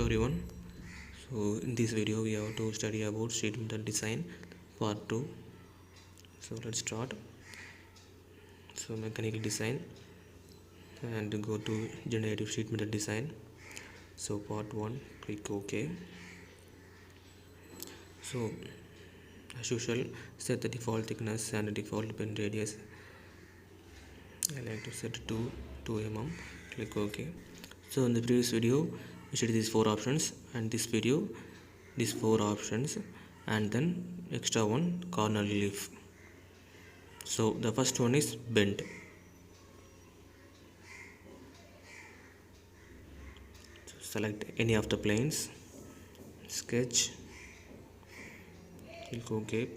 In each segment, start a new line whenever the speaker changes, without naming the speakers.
everyone. So in this video we have to study about sheet metal design part 2. So let's start. So mechanical design and go to generative sheet metal design. So part 1, click OK. So as usual, set the default thickness and the default bend radius. I like to set it to 2 mm. Click OK. So in the previous video we studied these 4 options, and this video these 4 options, and then extra one corner relief. So the first one is bend. So select any of the planes, sketch, click OK,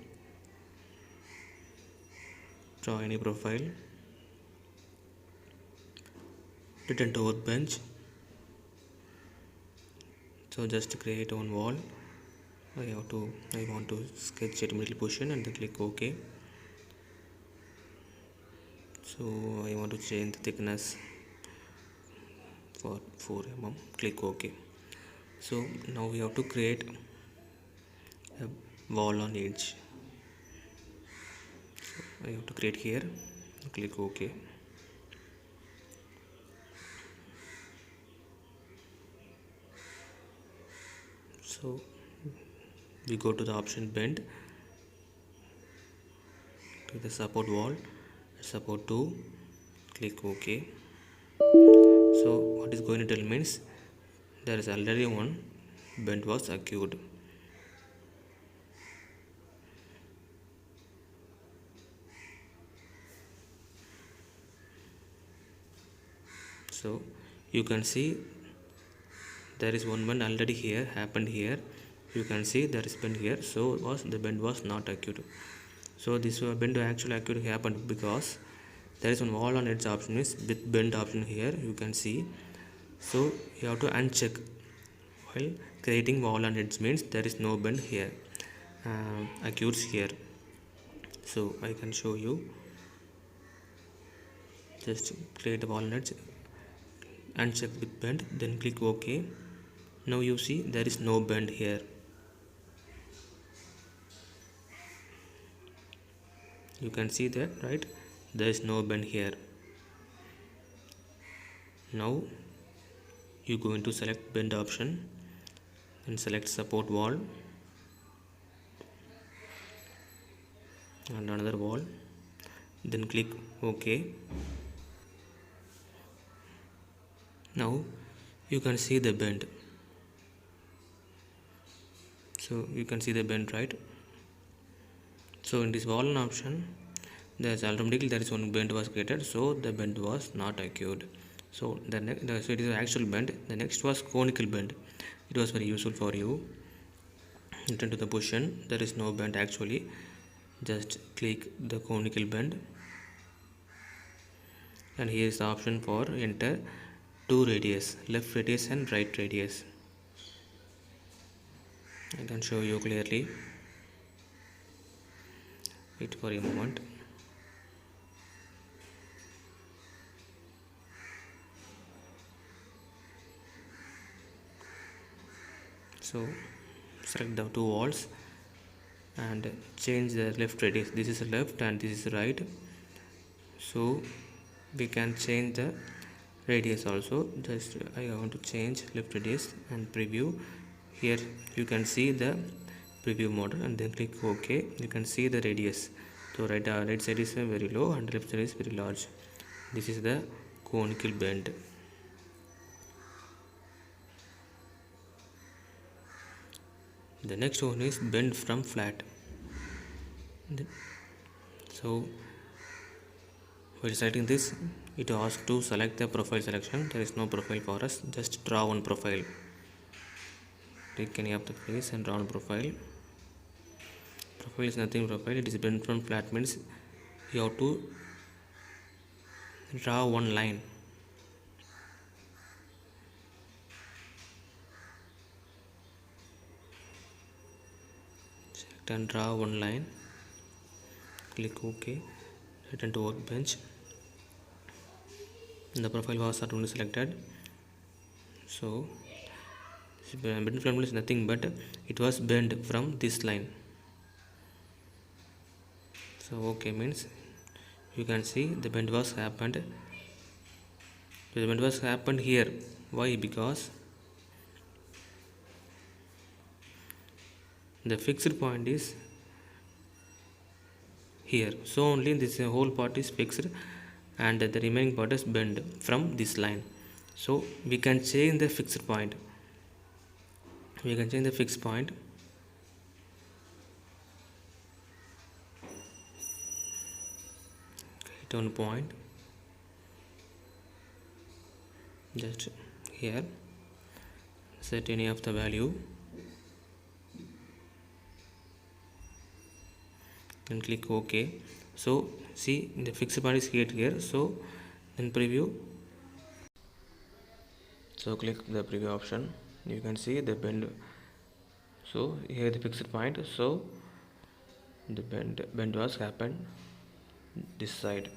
draw any profile, return to workbench. So just create one wall. I want to sketch at middle position and then click OK. So I want to change the thickness for 4 mm. Click OK. So now we have to create a wall on edge. So I have to create here. Click OK. So we go to the option bend, to the support wall, support 2, click OK. So what is going to tell means there is already one bend was occurred. So you can see there is one bend already here, happened here. You can see there is bend here, so the bend was not occurred. So this bend actually occurred happened because there is one wall on edge option is with bend option here, you can see. So you have to uncheck while creating wall on edge means there is no bend here, occurs here. So I can show you. Just create a wall on edge, uncheck with bend, then click OK. Now you see there is no bend here. You can see that, right? There is no bend here. Now you go into select bend option and select support wall and another wall, then click OK. Now you can see the bend. So you can see the bend, right? So in this wall option, there is one bend was created, so the bend was not occurred. So so it is an actual bend. The next was conical bend. It was very useful for you. Return to the position. There is no bend actually. Just click the conical bend, and here is the option for enter 2 radius, left radius and right radius. I can show you clearly. Wait for a moment. So select the 2 walls and change the left radius. This is left and this is right. So we can change the radius also. Just I want to change left radius and preview. Here you can see the preview model and then click OK. You can see the radius. So right side is very low and left side is very large. This is the conical bend. The next one is bend from flat. So while selecting this, it asks to select the profile selection. There is no profile for us. Just draw one profile. Click any of the face and draw one profile. Profile is nothing profile. It is bend from flat means you have to draw one line. Select and draw one line. Click OK. Return to workbench. The profile was automatically selected. So bend from is nothing but it was bent from this line. So okay means you can see the bend was happened. The bend was happened here. Why? Because the fixed point is here, so only this whole part is fixed and the remaining part is bent from this line. So we can change the fixed point. We can change the fixed point. Hit on point just here, set any of the value and click OK. So see the fixed point is here, so then preview. So click the preview option, you can see the bend. So here the fixed point, so the bend was happened this side.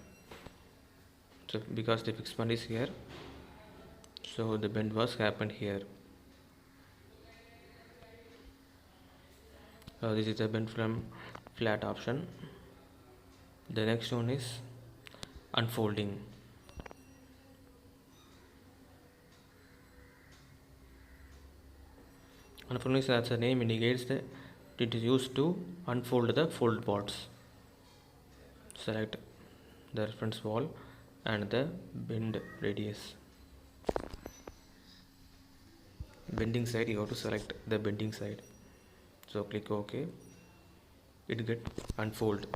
So because the fixed point is here, so the bend was happened here. This is the bend from flat option. The next one is unfolding. Unfolding is, as the name indicates, that it is used to unfold the fold parts. Select the reference wall and the bend radius. Bending side, you have to select the bending side. So click OK. It get unfold.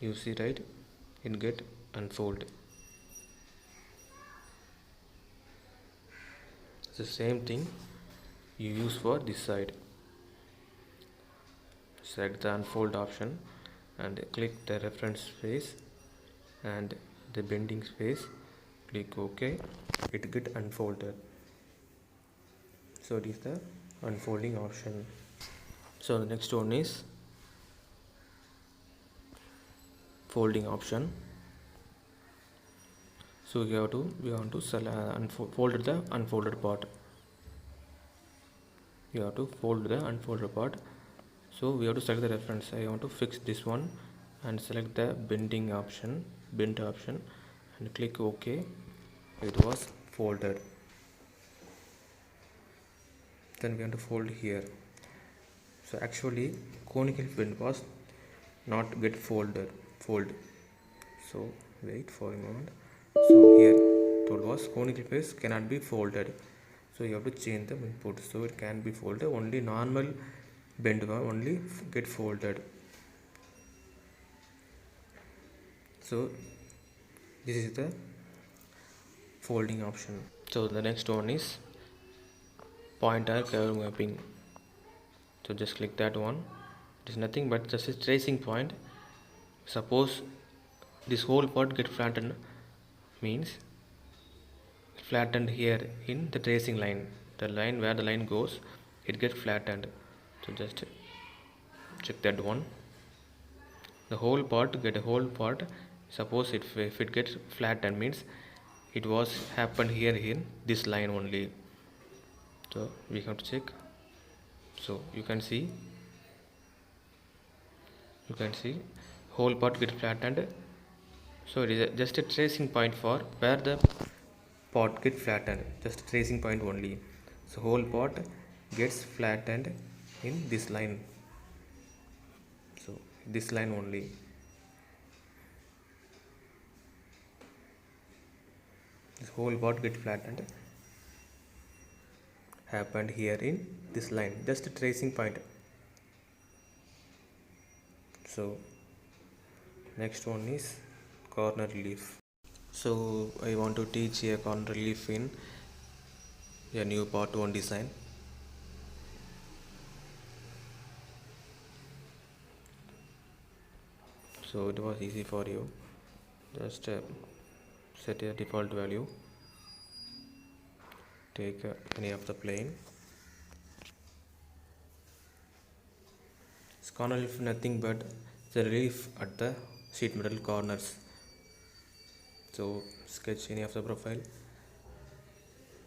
You see, right? It get unfold. It's the same thing you use for this side. Select the unfold option and click the reference face and the bending space. Click OK. It get unfolded. So it is the unfolding option. So the next one is folding option. So we want to fold the unfolded part. You have to fold the unfolded part. So we have to select the reference. I want to fix this one and select the bend option and click OK. It was folded. Then we have to fold here. So actually conical bend was not get fold. So wait for a moment. So here told was conical face cannot be folded. So you have to change the input. So it can be folded. Only normal bend only get folded. So this is the folding option. So the next one is pointer curve mapping. So just click that one. It is nothing but just a tracing point. Suppose this whole part get flattened, means flattened here in the tracing line, the line where the line goes, it gets flattened. So just check that one. The whole part get a whole part. Suppose if it gets flattened, means it was happened here in this line only. So we have to check. So you can see whole part get flattened. So it is just a tracing point for where the part get flattened, just a tracing point only. So whole part gets flattened in this line. So this line only. This whole part get flattened happened here in this line, just a tracing point. So next one is corner relief. So I want to teach a corner relief in a new part 1 design. So it was easy for you. Just set a default value, take any of the plane. This corner relief nothing but the relief at the sheet metal corners. So sketch any of the profile,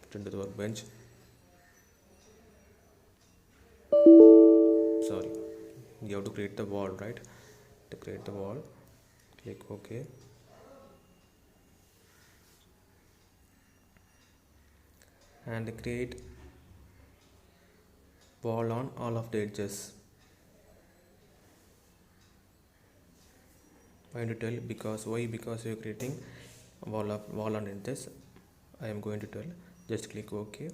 return to the workbench. Sorry, you have to create the wall, right? To create the wall, click OK. And create wall on all of the edges. I'm going to tell because why, because you're creating wall on edges. I am going to tell, just click OK.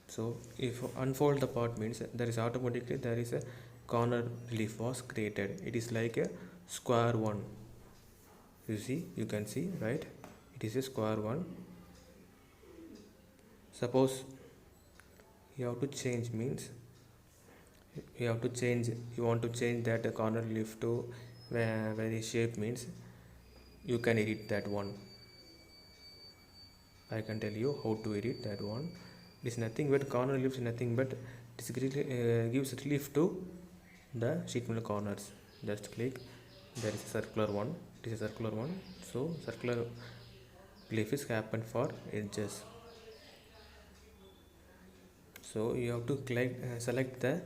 So if unfold the part means there is automatically there is a corner relief was created. It is like a square one. You can see, right? It is a square one. Suppose you have to change means you want to change that corner relief to very shape means you can edit that one. I can tell you how to edit that one. It is nothing but corner relief is nothing but it gives relief to the sheet metal corners. Just click. There is a circular one. It is a circular one. So circular relief is happened for edges. So you have to select the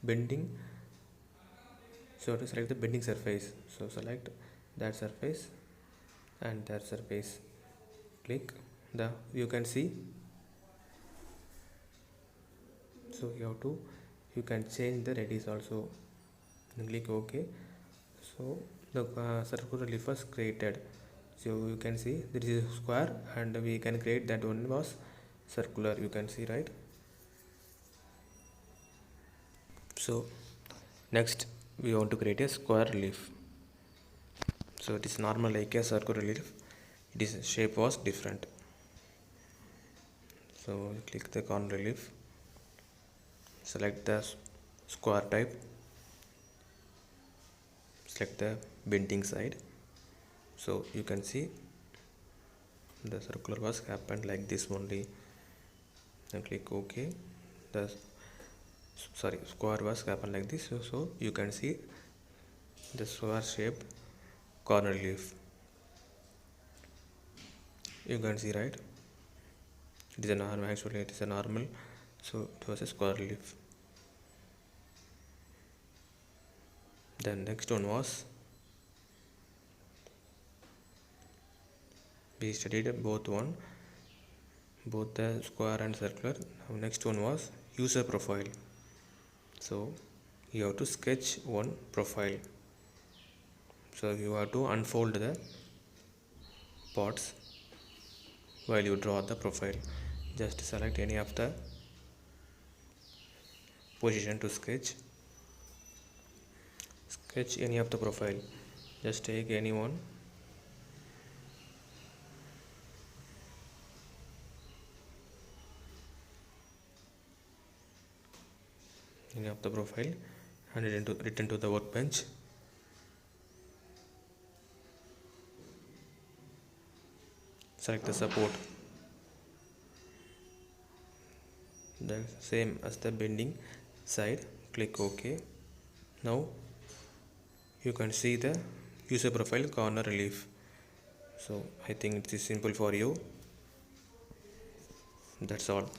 bending. So to select the bending surface. So select that surface and that surface. Click the, you can see. So you can change the radius also. Click OK. So the circular relief was created. So you can see this is a square and we can create that one was circular, you can see, right? So next we want to create a square relief. So it is normal like a circular relief, it is shape was different. So click the corner relief, select the square type, select the bending side. So you can see the circular was happened like this only. Then click OK. The square was happened like this. So you can see the square shaped corner relief. You can see, right? It is a normal, actually it is a normal. So it was a square relief. Then next one was, we studied both the square and circular. Now next one was user profile. So you have to sketch one profile. So you have to unfold the parts while you draw the profile. Just select any of the position to sketch any of the profile. Just take any one. Any of the profile and return to the workbench. Select the support, the same as the bending side. Click OK. Now you can see the user profile corner relief. So I think it is simple for you. That's all.